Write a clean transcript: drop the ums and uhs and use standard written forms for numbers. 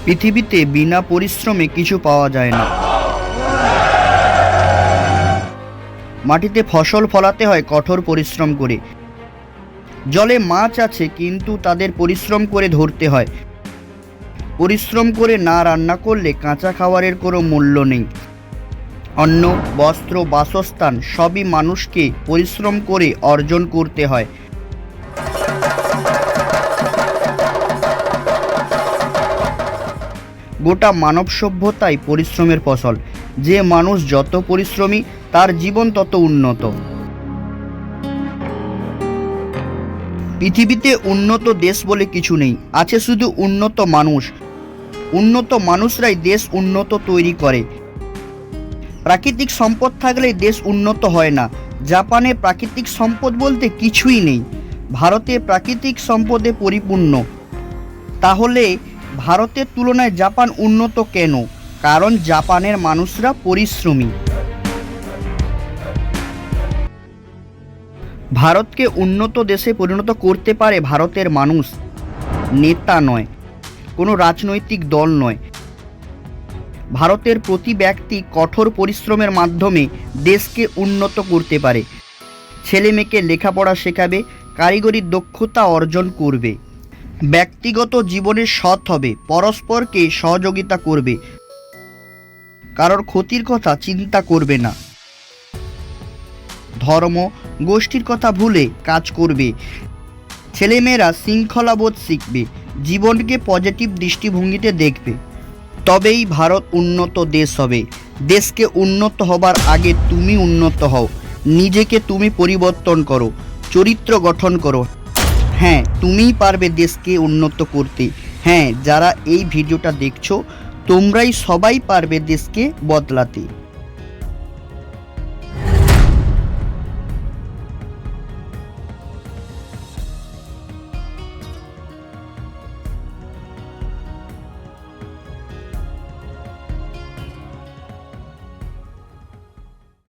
পৃথিবীতে বিনা পরিশ্রমে কিছু পাওয়া যায় না। মাটিতে ফসল ফলাতে হয় কঠোর পরিশ্রম করে। জলে মাছ আছে, কিন্তু তাদের পরিশ্রম করে ধরতে হয়। পরিশ্রম করে না রান্না করলে কাঁচা খাবারের কোনো মূল্য নেই। অন্ন, বস্ত্র, বাসস্থান সবই মানুষকে পরিশ্রম করে অর্জন করতে হয়। গোটা মানব সভ্যতাই পরিশ্রমের ফসল। যে মানুষ যত পরিশ্রমী, তার জীবন তত উন্নত। পৃথিবীতে উন্নত দেশ বলে কিছু নেই, আছে শুধু উন্নত মানুষ। উন্নত মানুষরাই দেশ উন্নত তৈরি করে। প্রাকৃতিক সম্পদ থাকলেই দেশ উন্নত হয় না। জাপানে প্রাকৃতিক সম্পদ বলতে কিছুই নেই। ভারতে প্রাকৃতিক সম্পদে পরিপূর্ণ। তাহলে ভারতের তুলনায় জাপান উন্নত কেন? কারণ জাপানের মানুষরা পরিশ্রমী। ভারতকে উন্নত দেশে পরিণত করতে পারে ভারতের মানুষ, নেতা নয়, কোনো রাজনৈতিক দল নয়। ভারতের প্রতি ব্যক্তি কঠোর পরিশ্রমের মাধ্যমে দেশকে উন্নত করতে পারে। ছেলে মেয়েকে লেখাপড়া শেখাবে, কারিগরি দক্ষতা অর্জন করবে, ব্যক্তিগত জীবনে সৎ হবে, পরস্পরকে সহযোগিতা করবে, কারোর ক্ষতির কথা চিন্তা করবে না, ধর্ম গোষ্ঠীর কথা ভুলে কাজ করবে। ছেলেমেয়েরা শৃঙ্খলাবোধ শিখবে, জীবনকে পজিটিভ দৃষ্টিভঙ্গিতে দেখবে। তবেই ভারত উন্নত দেশ হবে। দেশকে উন্নত হবার আগে তুমি উন্নত হও। নিজেকে তুমি পরিবর্তন করো, চরিত্র গঠন করো। হ্যাঁ, তুমিই পারবে দেশকে উন্নত করতে। হ্যাঁ, যারা এই ভিডিওটা দেখছো, তোমরাই সবাই পারবে দেশকে বদলাতে।